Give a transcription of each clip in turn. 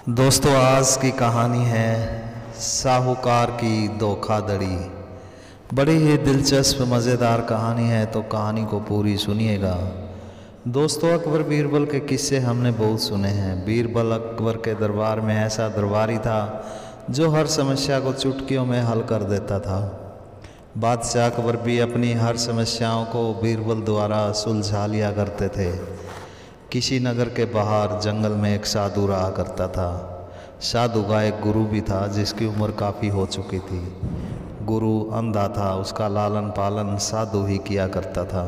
दोस्तों, आज की कहानी है साहूकार की धोखाधड़ी। बड़ी ही दिलचस्प मज़ेदार कहानी है, तो कहानी को पूरी सुनिएगा। दोस्तों, अकबर बीरबल के किस्से हमने बहुत सुने हैं। बीरबल अकबर के दरबार में ऐसा दरबारी था जो हर समस्या को चुटकियों में हल कर देता था। बादशाह अकबर भी अपनी हर समस्याओं को बीरबल द्वारा सुलझा लिया करते थे। किसी नगर के बाहर जंगल में एक साधु रहा करता था। साधु का एक गुरु भी था जिसकी उम्र काफ़ी हो चुकी थी। गुरु अंधा था, उसका लालन पालन साधु ही किया करता था।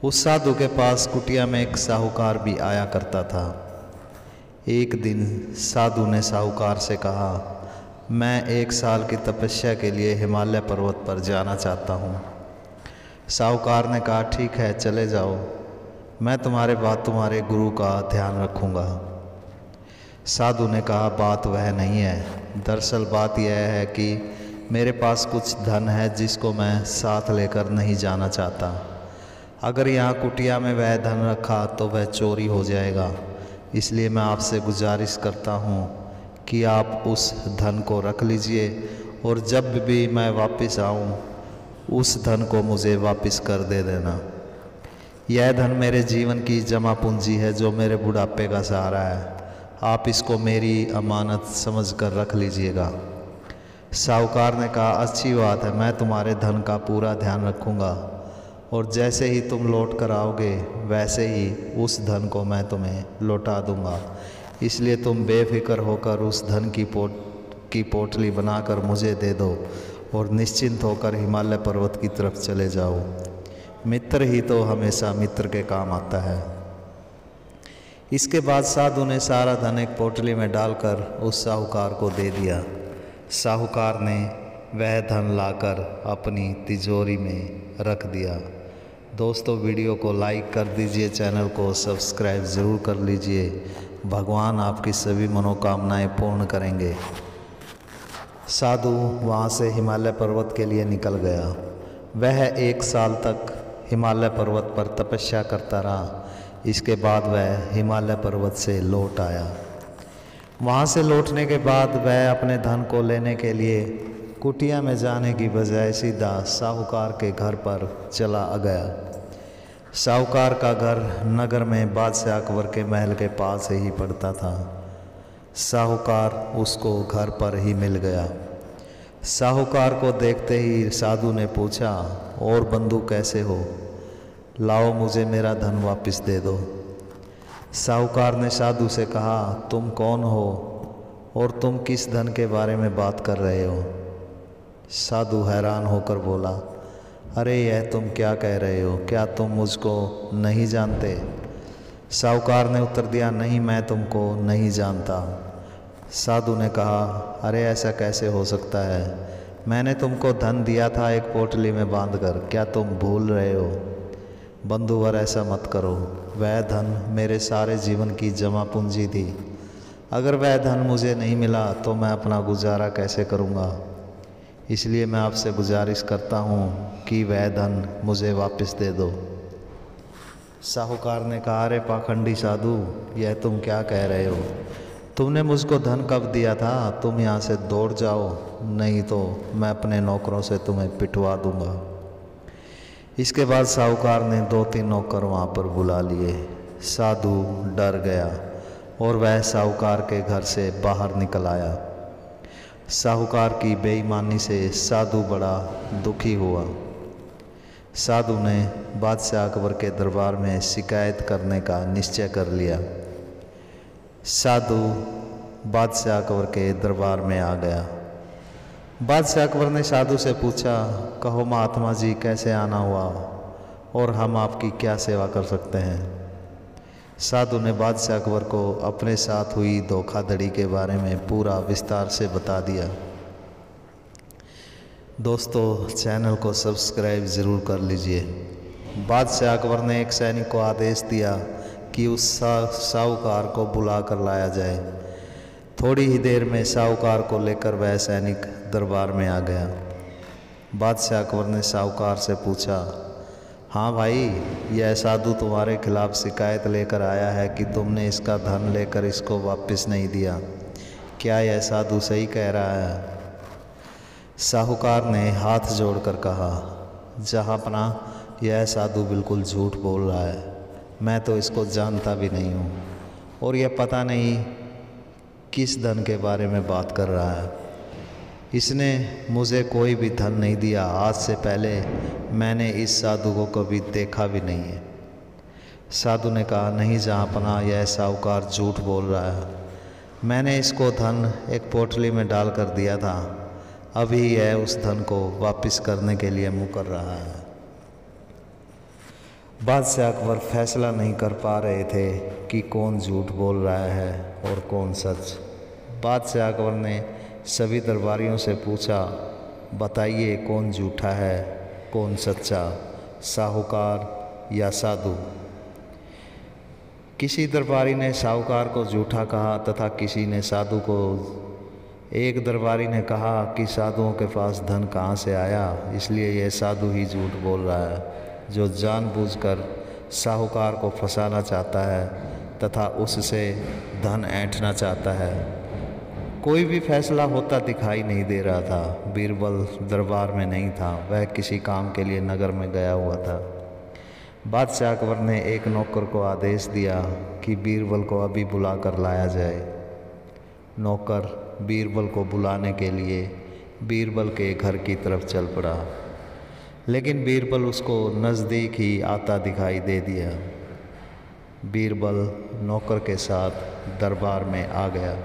उस साधु के पास कुटिया में एक साहूकार भी आया करता था। एक दिन साधु ने साहूकार से कहा, मैं 1 साल की तपस्या के लिए हिमालय पर्वत पर जाना चाहता हूँ। साहूकार ने कहा, ठीक है, चले जाओ, मैं तुम्हारे बाद तुम्हारे गुरु का ध्यान रखूँगा। साधु ने कहा, बात वह नहीं है। दरअसल बात यह है कि मेरे पास कुछ धन है जिसको मैं साथ लेकर नहीं जाना चाहता। अगर यहाँ कुटिया में वह धन रखा तो वह चोरी हो जाएगा। इसलिए मैं आपसे गुजारिश करता हूँ कि आप उस धन को रख लीजिए और जब भी मैं वापस आऊँ उस धन को मुझे वापस कर दे देना। यह धन मेरे जीवन की जमा पूंजी है जो मेरे बुढ़ापे का सहारा है। आप इसको मेरी अमानत समझकर रख लीजिएगा। साहूकार ने कहा, अच्छी बात है, मैं तुम्हारे धन का पूरा ध्यान रखूँगा और जैसे ही तुम लौट कर आओगे वैसे ही उस धन को मैं तुम्हें लौटा दूँगा। इसलिए तुम बेफिक्र होकर उस धन की पोटली बनाकर मुझे दे दो और निश्चिंत होकर हिमालय पर्वत की तरफ चले जाओ। मित्र ही तो हमेशा मित्र के काम आता है। इसके बाद साधु ने सारा धन एक पोटली में डालकर उस साहूकार को दे दिया। साहूकार ने वह धन लाकर अपनी तिजोरी में रख दिया। दोस्तों, वीडियो को लाइक कर दीजिए, चैनल को सब्सक्राइब ज़रूर कर लीजिए। भगवान आपकी सभी मनोकामनाएं पूर्ण करेंगे। साधु वहाँ से हिमालय पर्वत के लिए निकल गया। वह 1 साल तक हिमालय पर्वत पर तपस्या करता रहा। इसके बाद वह हिमालय पर्वत से लौट आया। वहाँ से लौटने के बाद वह अपने धन को लेने के लिए कुटिया में जाने की बजाय सीधा साहूकार के घर पर चला गया। साहूकार का घर नगर में बादशाह अकबर के महल के पास ही पड़ता था। साहूकार उसको घर पर ही मिल गया। साहूकार को देखते ही साधु ने पूछा, और बंधु कैसे हो? लाओ, मुझे मेरा धन वापस दे दो। साहूकार ने साधु से कहा, तुम कौन हो और तुम किस धन के बारे में बात कर रहे हो? साधु हैरान होकर बोला, अरे यह तुम क्या कह रहे हो? क्या तुम मुझको नहीं जानते? साहूकार ने उत्तर दिया, नहीं, मैं तुमको नहीं जानता। साधु ने कहा, अरे ऐसा कैसे हो सकता है? मैंने तुमको धन दिया था एक पोटली में बांधकर, क्या तुम भूल रहे हो? बंधुवर, ऐसा मत करो। वह धन मेरे सारे जीवन की जमा पूंजी थी। अगर वह धन मुझे नहीं मिला तो मैं अपना गुजारा कैसे करूँगा? इसलिए मैं आपसे गुजारिश करता हूँ कि वह धन मुझे वापस दे दो। साहूकार ने कहा, अरे पाखंडी साधु, यह तुम क्या कह रहे हो? तुमने मुझको धन कब दिया था? तुम यहाँ से दौड़ जाओ, नहीं तो मैं अपने नौकरों से तुम्हें पिटवा दूंगा। इसके बाद साहूकार ने 2-3 नौकर वहाँ पर बुला लिए। साधु डर गया और वह साहूकार के घर से बाहर निकल आया। साहूकार की बेईमानी से साधु बड़ा दुखी हुआ। साधु ने बादशाह अकबर के दरबार में शिकायत करने का निश्चय कर लिया। साधु बादशाह अकबर के दरबार में आ गया। बादशाह अकबर ने साधु से पूछा, कहो महात्मा जी, कैसे आना हुआ और हम आपकी क्या सेवा कर सकते हैं? साधु ने बादशाह अकबर को अपने साथ हुई धोखाधड़ी के बारे में पूरा विस्तार से बता दिया। दोस्तों, चैनल को सब्सक्राइब ज़रूर कर लीजिए। बादशाह अकबर ने एक सैनिक को आदेश दिया कि उस साहूकार को बुला कर लाया जाए। थोड़ी ही देर में साहूकार को लेकर वह सैनिक दरबार में आ गया। बादशाह अकबर ने साहूकार से पूछा, हाँ भाई, यह साधु तुम्हारे खिलाफ शिकायत लेकर आया है कि तुमने इसका धन लेकर इसको वापस नहीं दिया। क्या यह साधु सही कह रहा है? साहूकार ने हाथ जोड़कर कहा, जहाँपना, यह साधु बिल्कुल झूठ बोल रहा है। मैं तो इसको जानता भी नहीं हूँ और यह पता नहीं किस धन के बारे में बात कर रहा है। इसने मुझे कोई भी धन नहीं दिया। आज से पहले मैंने इस साधु को कभी देखा भी नहीं है। साधु ने कहा, नहीं जहाँपना, यह साहूकार झूठ बोल रहा है। मैंने इसको धन एक पोटली में डाल कर दिया था। अभी यह उस धन को वापस करने के लिए मुकर रहा है। बादशाह अकबर फैसला नहीं कर पा रहे थे कि कौन झूठ बोल रहा है और कौन सच। बादशाह अकबर ने सभी दरबारियों से पूछा, बताइए कौन झूठा है कौन सच्चा, साहूकार या साधु? किसी दरबारी ने साहूकार को झूठा कहा तथा किसी ने साधु को। एक दरबारी ने कहा कि साधुओं के पास धन कहाँ से आया, इसलिए यह साधु ही झूठ बोल रहा है, जो जानबूझकर साहूकार को फंसाना चाहता है तथा उससे धन ऐंठना चाहता है। कोई भी फैसला होता दिखाई नहीं दे रहा था। बीरबल दरबार में नहीं था, वह किसी काम के लिए नगर में गया हुआ था। बादशाह अकबर ने एक नौकर को आदेश दिया कि बीरबल को अभी बुला कर लाया जाए। नौकर बीरबल को बुलाने के लिए बीरबल के घर की तरफ चल पड़ा, लेकिन बीरबल उसको नज़दीक ही आता दिखाई दे दिया। बीरबल नौकर के साथ दरबार में आ गया।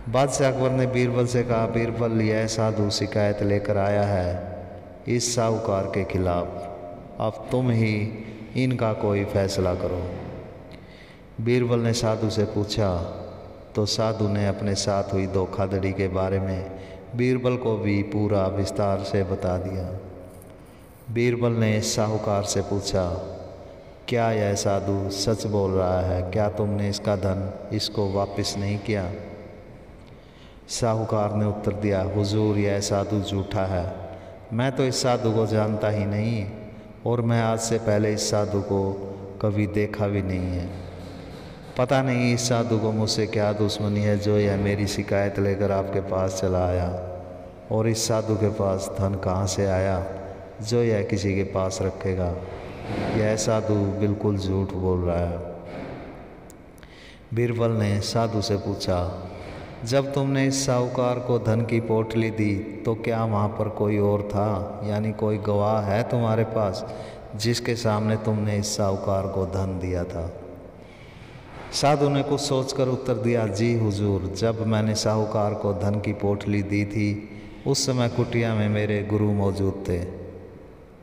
बादशाह अकबर ने बीरबल से कहा, बीरबल, यह साधु शिकायत लेकर आया है इस साहूकार के खिलाफ। अब तुम ही इनका कोई फैसला करो। बीरबल ने साधु से पूछा तो साधु ने अपने साथ हुई धोखाधड़ी के बारे में बीरबल को भी पूरा विस्तार से बता दिया। बीरबल ने साहूकार से पूछा, क्या यह साधु सच बोल रहा है? क्या तुमने इसका धन इसको वापस नहीं किया? साहूकार ने उत्तर दिया, हुजूर, यह साधु झूठा है। मैं तो इस साधु को जानता ही नहीं और मैं आज से पहले इस साधु को कभी देखा भी नहीं है। पता नहीं इस साधु को मुझसे क्या दुश्मनी है जो यह मेरी शिकायत लेकर आपके पास चला आया, और इस साधु के पास धन कहाँ से आया जो यह किसी के पास रखेगा। यह साधु बिल्कुल झूठ बोल रहा है। बीरबल ने साधु से पूछा, जब तुमने इस साहूकार को धन की पोटली दी तो क्या वहाँ पर कोई और था, यानी कोई गवाह है तुम्हारे पास जिसके सामने तुमने इस साहूकार को धन दिया था? साधु ने कुछ सोचकर उत्तर दिया, जी हुजूर, जब मैंने साहूकार को धन की पोटली दी थी उस समय कुटिया में मेरे गुरु मौजूद थे।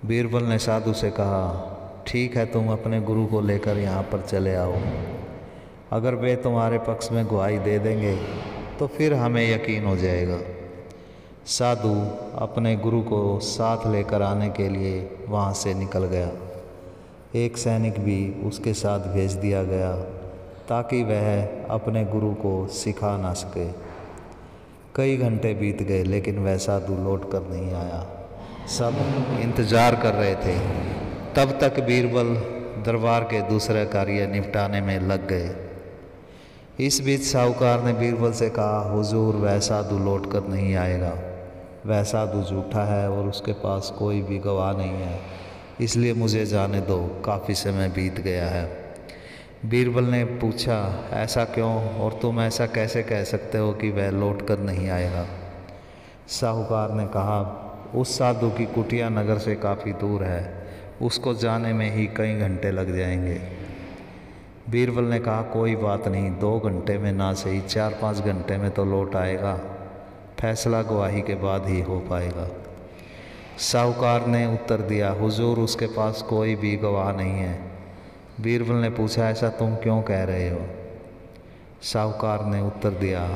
बीरबल ने साधु से कहा, ठीक है, तुम अपने गुरु को लेकर यहाँ पर चले आओ। अगर वे तुम्हारे पक्ष में गवाही दे देंगे तो फिर हमें यकीन हो जाएगा। साधु अपने गुरु को साथ लेकर आने के लिए वहाँ से निकल गया। एक सैनिक भी उसके साथ भेज दिया गया ताकि वह अपने गुरु को सिखा ना सके। कई घंटे बीत गए लेकिन वह साधु लौट कर नहीं आया। सब इंतज़ार कर रहे थे। तब तक बीरबल दरबार के दूसरे कार्य निपटाने में लग गए। इस बीच साहूकार ने बीरबल से कहा, हुजूर, वह साधु लौट कर नहीं आएगा। वह साधु झूठा है और उसके पास कोई भी गवाह नहीं है, इसलिए मुझे जाने दो, काफ़ी समय बीत गया है। बीरबल ने पूछा, ऐसा क्यों, और तुम ऐसा कैसे कह सकते हो कि वह लौट कर नहीं आएगा? साहूकार ने कहा, उस साधु की कुटिया नगर से काफ़ी दूर है, उसको जाने में ही कई घंटे लग जाएंगे। बीरबल ने कहा, कोई बात नहीं, 2 घंटे में ना सही 4-5 घंटे में तो लौट आएगा। फैसला गवाही के बाद ही हो पाएगा। साहूकार ने उत्तर दिया, हुजूर, उसके पास कोई भी गवाह नहीं है। बीरबल ने पूछा, ऐसा तुम क्यों कह रहे हो? साहूकार ने उत्तर दिया,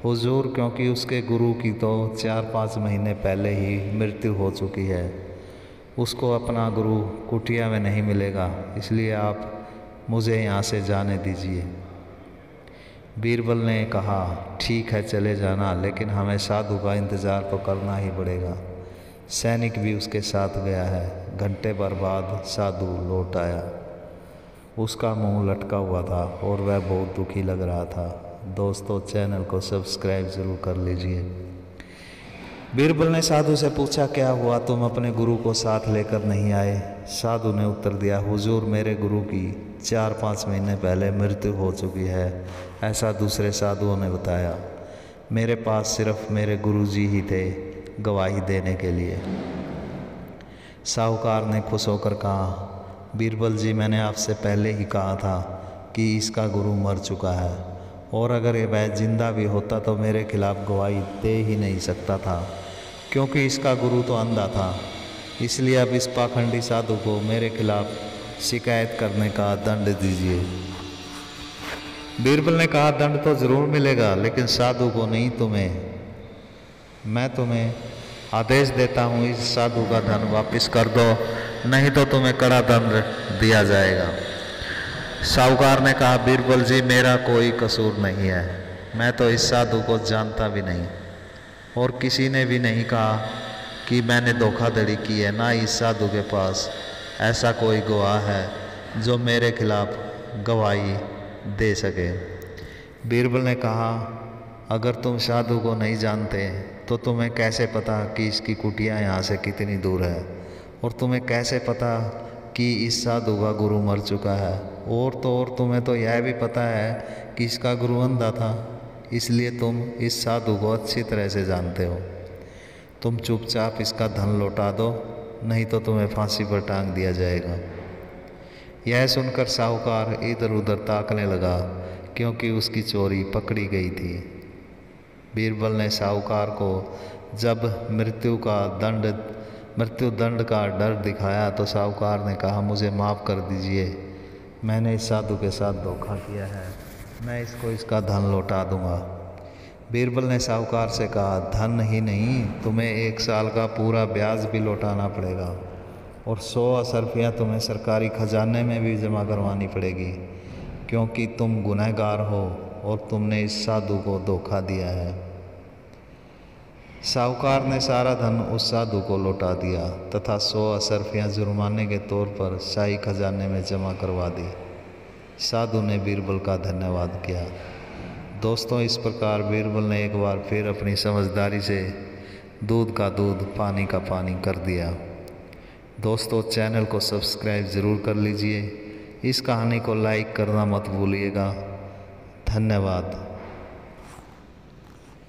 हुजूर, क्योंकि उसके गुरु की तो 4-5 महीने पहले ही मृत्यु हो चुकी है। उसको अपना गुरु कुटिया में नहीं मिलेगा, इसलिए आप मुझे यहाँ से जाने दीजिए। बीरबल ने कहा, ठीक है, चले जाना, लेकिन हमें साधु का इंतज़ार तो करना ही पड़ेगा। सैनिक भी उसके साथ गया है। घंटे भर बाद साधु लौट आया। उसका मुंह लटका हुआ था और वह बहुत दुखी लग रहा था। दोस्तों, चैनल को सब्सक्राइब ज़रूर कर लीजिए। बीरबल ने साधु से पूछा, क्या हुआ, तुम अपने गुरु को साथ लेकर नहीं आए? साधु ने उत्तर दिया, हुजूर, मेरे गुरु की 4-5 महीने पहले मृत्यु हो चुकी है, ऐसा दूसरे साधुओं ने बताया। मेरे पास सिर्फ मेरे गुरुजी ही थे गवाही देने के लिए। साहूकार ने खुश होकर कहा, बीरबल जी, मैंने आपसे पहले ही कहा था कि इसका गुरु मर चुका है, और अगर वह जिंदा भी होता तो मेरे खिलाफ गवाही दे ही नहीं सकता था, क्योंकि इसका गुरु तो अंधा था। इसलिए अब इस पाखंडी साधु को मेरे खिलाफ शिकायत करने का दंड दीजिए। बीरबल ने कहा, दंड तो ज़रूर मिलेगा, लेकिन साधु को नहीं, तुम्हें। मैं तुम्हें आदेश देता हूँ, इस साधु का धन वापस कर दो, नहीं तो तुम्हें कड़ा दंड दिया जाएगा। साहूकार ने कहा, बीरबल जी, मेरा कोई कसूर नहीं है, मैं तो इस साधु को जानता भी नहीं, और किसी ने भी नहीं कहा कि मैंने धोखाधड़ी की है। ना इस साधु के पास ऐसा कोई गवाह है जो मेरे खिलाफ गवाही दे सके। बीरबल ने कहा, अगर तुम साधु को नहीं जानते तो तुम्हें कैसे पता कि इसकी कुटिया यहाँ से कितनी दूर है, और तुम्हें कैसे पता कि इस साधु का गुरु मर चुका है, और तुम्हें तो यह भी पता है कि इसका गुरु अंधा था, इसलिए तुम इस साधु को अच्छी तरह से जानते हो। तुम चुपचाप इसका धन लौटा दो, नहीं तो तुम्हें फांसी पर टांग दिया जाएगा। यह सुनकर साहूकार इधर उधर ताकने लगा, क्योंकि उसकी चोरी पकड़ी गई थी। बीरबल ने साहूकार को जब मृत्यु दंड का डर दिखाया तो साहूकार ने कहा, मुझे माफ़ कर दीजिए, मैंने इस साधु के साथ धोखा किया है, मैं इसको इसका धन लौटा दूंगा। बीरबल ने साहूकार से कहा, धन ही नहीं, तुम्हें 1 साल का पूरा ब्याज भी लौटाना पड़ेगा, और 100 असरफियाँ तुम्हें सरकारी खजाने में भी जमा करवानी पड़ेगी, क्योंकि तुम गुनहगार हो और तुमने इस साधु को धोखा दिया है। साहूकार ने सारा धन उस साधु को लौटा दिया तथा 100 असरफियाँ जुर्माने के तौर पर शाही खजाने में जमा करवा दी। साधु ने बीरबल का धन्यवाद किया। दोस्तों, इस प्रकार बीरबल ने एक बार फिर अपनी समझदारी से दूध का दूध, पानी का पानी कर दिया। दोस्तों, चैनल को सब्सक्राइब ज़रूर कर लीजिए। इस कहानी को लाइक करना मत भूलिएगा। धन्यवाद।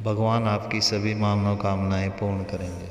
भगवान आपकी सभी मनोकामनाएं पूर्ण करेंगे।